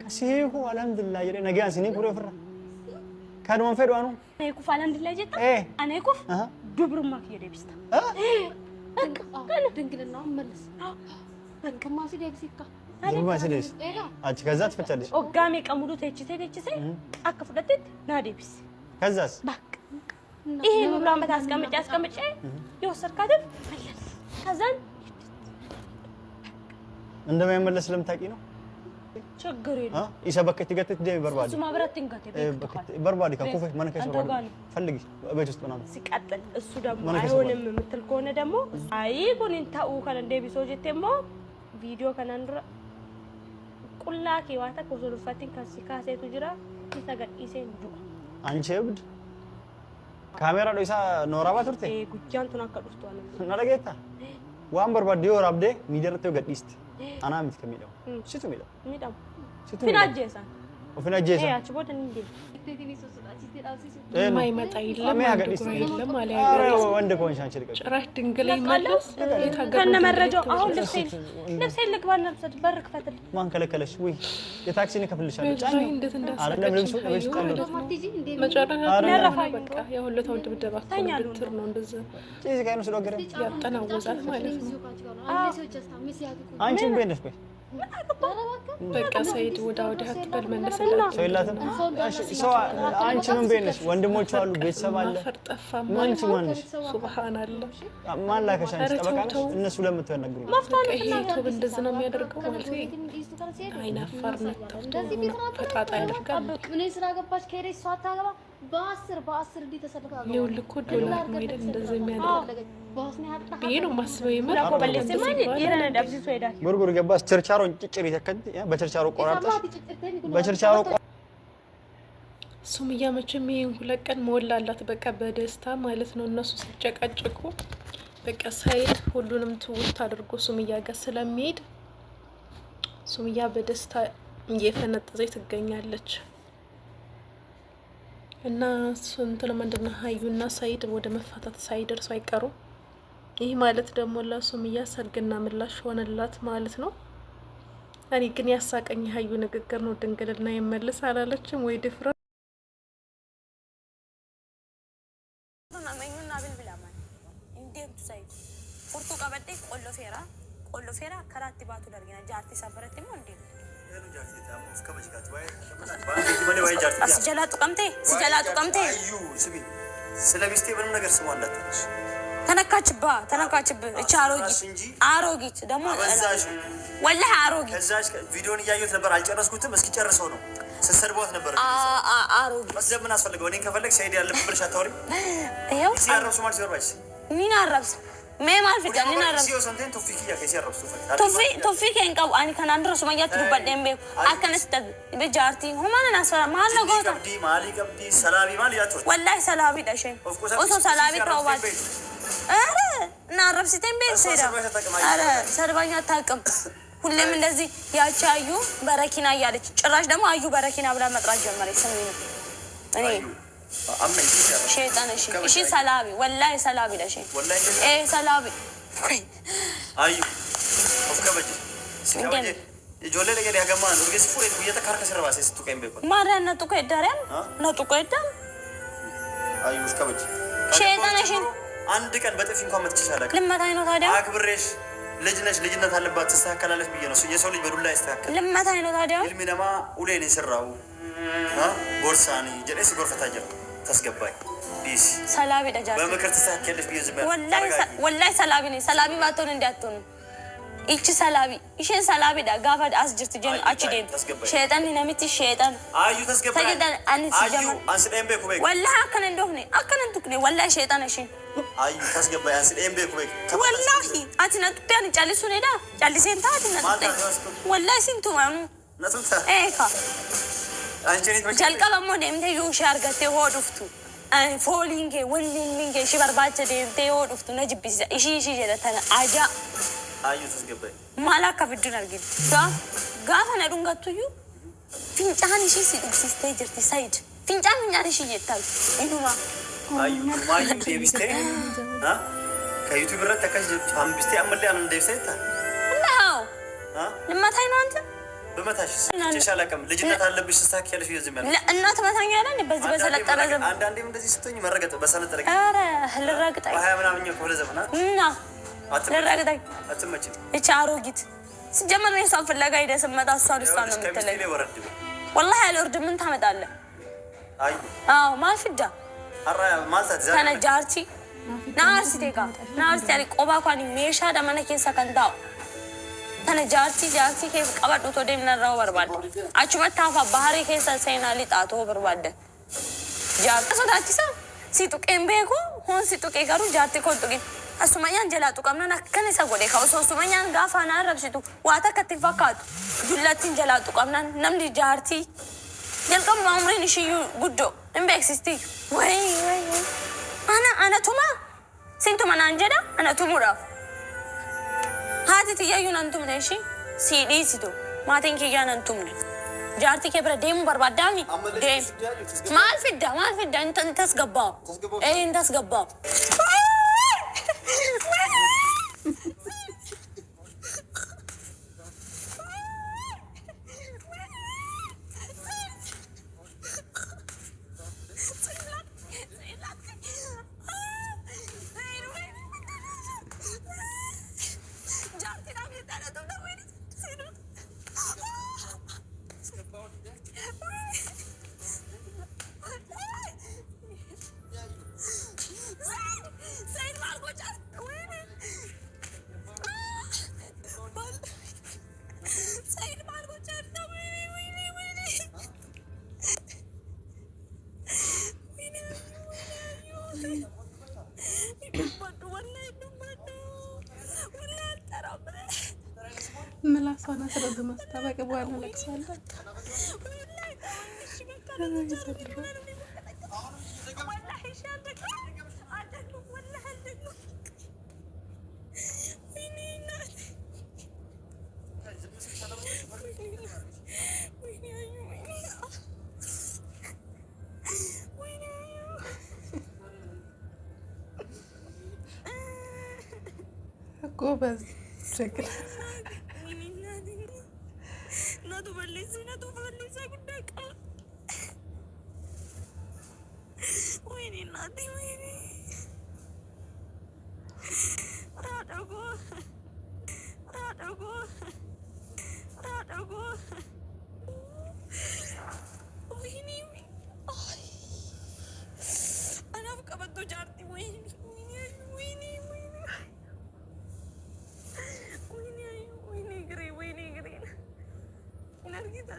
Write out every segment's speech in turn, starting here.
كسيه الحمد لله يري نجي أنسيني كوري فرا كانوا من فيرو أنا يكوف الحمد لله جدا أنا يكوف دبر ما في يدي بيستا كانوا دنقلنا ملس كم سيدي بسيكا دبر ما سيديس أج كذا تفتشلش أوكامي كمودو تيجي أكفردت نادي بيس كذاس باك إيه نورا ما تاسكم إيه يوصل كذا كذا عندما يملس لم تاكينه شجرين إيش بكت تيجي تدي بربادي سو ما برات تنقطع بربادي كوفي ما نكش بربادي فلقي بيجست بنام سكتل السودان أيونم مثل كونه دمو أي كون أنت أو كان عندي بيسوي تمو فيديو كان عندنا كلها كيواتا كوسولو فاتين كاسة تجرا كيسا إيسين جو أنشبد كاميرا دويسا نورا باتورتي إيه كجان تونا كدوستوانا نلاقيتها وام بربادي ورابدي ميدر تيو قديست أنا أمت كميدو شتو ميدو فين أجيسان وفين أجيسان إيه أشوفه تنيجي ما يمت أيلا ما يقدر ما لا وندك وين شان شركة راح تنقلي ملص كنا مرة أهون لبسين لك بان لبسة برك فتل ما نكلكلش وي يتاكسي نكفلش على لا لبسوا لبسوا ما جرى بقى يا هلا تود بدبا ترنون بز إذا كانوا سلوا قرن يا تناوزات ما يلزم أنتم بينش بي بقى سيد ودا ودا هتبل من نسلا سويلاتم سو أنتم بينش وندموا شوالو بيتسبب على فرطفا ما أنتم مانش سبحان الله ما الله كشان تبقى الناس ولا متنقرون هي تو بندزنا ما يدركوا مالتي عينا فرنا تفتو فتاتا يدركا من يسرا قباش كيري سواتا قبا باسر دي تسلقا يقول لك دولار ما يدرك እንደዚህ የሚያደርግ باسني حتى بينو مسوي لا قبل سمعني يرنا دبسي سويدا برجر جباس ترشارون تشري تكنت بترشارو قرارتش بترشارو ሱምያ መቼም ይሄን ሁለት ቀን ሞላላት በቃ በደስታ ማለት ነው እነሱ ሲጨቃጨቁ በቃ ሳይድ ሁሉንም ትውት አድርጎ ሱምያ ጋር ስለሚሄድ ሱምያ በደስታ እየፈነጠዘች ትገኛለች እና ስንት ለምንድነው ሀዩና ሳይድ ወደ መፋታት ሳይደርሱ አይቀሩ ይሄ ማለት ደግሞ ለሱምያ ሰርግና ምላሽ ሆነላት ማለት ነው እኔ ግን ያሳቀኝ ሀዩ ንግግር ነው ድንግልና ይመልስ አላለችም ወይ ድፍረ قولو فيرا كراتي باتو درجنا جارتي سافرتي مو عندي سجلاتو قمتي سبي سلبستي بنم ነገር ስሟላትሽ ተነካችባ አሮጊት ደሞ ወላሂ አሮጊት ከዛሽ ቪዲዮን ያዩት ነበር አልጨረስኩትም እስኪ ጨርሰው ነው ሰሰርቦት ነበር አሮጊት ወዘብ ምን አስፈልገው እኔን ከፈለክ ሳይድ ያለበት ብርሽ አታወሪ ይሄው ሲያረብሱ ማለት ሲወርባሽ ሚና አረብስ مال في جنينا رب توفيق إنك أنا كان عندي رسوم جات ربنا بيم أكن استد بجارتي هم أنا ناس ما له قوة مالي قبدي سلامي مالي أتوه والله سلامي ده شيء وصو سلامي توابد نعرف ستين بين سيرة سربايا تاكم كل من الذي يأتيو بركينا يارج راش دم أيو بركينا بلا متراجع مري سمينه أني شيطان شيء سلامي والله سلامي ده شيء إيه سلامي أيو أفكار بجي يجولي لك يا جماعة نرجع سفوري تبيه تكارك سر واسيس تكيم بيكون ما رأينا تكوي دارم لا تكوي دام أيو أفكار بجي شيطان شيء عندك أن بتفين كم تشالك لما تاينو تادم أكبرش لجنة هالبات تستحقلالش بيجينا سو يسولي برولا يستحقل لما تاينو تادم علمنا ما أولين سرّاو بورساني جلس غرفة تاجر تسقباي بيس سلامي ده جات بمكر تستحقلش بيجي والله سلامي ما تون عندي إيش سلامي إيشين سلامي ده قافد أسجرت جن أشيدين شيطان هنا متى شيطان أيو تسقباي تجد أني سجمة أيو أنسلم بيكوبيك والله أكن ندهني أكن ندكني والله شيطان أشين أيو تسقباي أنسلم بيكوبيك والله أتينا تبتني جالس هنا جالسين تاتنا والله سنتو مانو نسمع إيه كا أنجلين جالك لما نمت يوشار قتة هو رفتو أن فولينجي ولينجي شبر باتش دمت هو رفتو نجيب بيز إشي جلتنا أجا أيو تسقباي مالك في الدنيا الجد تا قافنا رونغا تيو فين جاني شيء سيد سيستيجر تسايد فين جاني شيء يتال إنه ما أيو ما يبي بيستي ها كيوتيوب رات تكاش هم بيستي أمر لي أنا ديفسيتا لا لما تاينو أنت በመታሽስ ቻላቀም ልጅነት አለብሽ ተስተካክያለሽ ይዘም ያለ እናት ማታኛለን በዚህ በሰለጠነ ዘመን አንዳንዴም እንደዚህ ስትሆኝ መረገጥ በሰለጠነ ኧረ ልረግጠኝ በሀያ ምናምን ኮለ ዘመናት እና ልረግጠኝ አትመጪም እቺ አሮጊት ሲጀመር ነው እሷን ፍለጋ ሄደህ ስትመጣ እሷን ነው የምትለኝ ወላሂ አልወርድ ምን ታመጣለህ አዎ ማልፍዳ አራ ማልታት ዛሬ ተነጃርቲ ናርሲ ቴጋ ናርሲ ያሪ ቆባኳኒ ሜሻ ደመነ ኬሳ ከንታው ተነጃርቲ ጃርቲ ኬስ ቀበዱ ቶዴም ነራው በርባድ አቹመት ታፋ ባህሪ ኬሳ ሰይና ሊጣቶ በርባድ ጃርቲ ሰዳቲሳ ሲጡ ቀምቤኮ ሆን ሲጡ ቀጋሩ ጃርቲ ኮንጡቂ አሱማያን ጀላጡ ቀምናና ከነሳ ጎዴ ካውሶ ሱማያን ጋፋና ረብሲቱ ዋታ ከትፋካቱ ጁላቲን ጀላጡ ቀምናን ነምዲ ጃርቲ ጀልቀም ማምሪን ሽዩ ጉዶ እምበክሲስቲ ወይ አና ቱማ ሲንቱ ማናንጀዳ አና ቱሙራ ሃቲ ትያዩን አንቱም ነሽ ሲዲ ሲቱ ማቴን ከያን አንቱም ነ ጃርቲ ከብረ ደም በርባዳኒ ደም ማልፊዳ እንተስ ገባው እንተስ ገባው ምላሷን አስረዝ ማስታወቅ በኋላ ለቅሳለሁ ጎበዝ ጀግና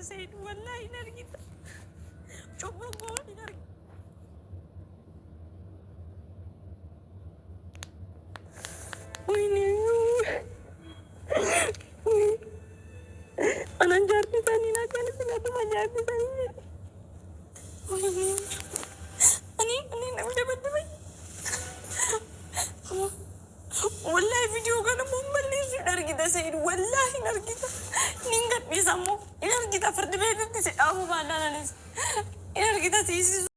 سيد والله نرجع شوفوا قول نرجع ويني أنا جارتي ثاني لا كانت ما جارتي ثاني ويني أني نبدأ بدوي والله فيديو كان مملي نرجع سيد والله نرجع نينغت بيسامو إنر kita فرد بيت تسي أبو بانا ناس إنر kita سيسي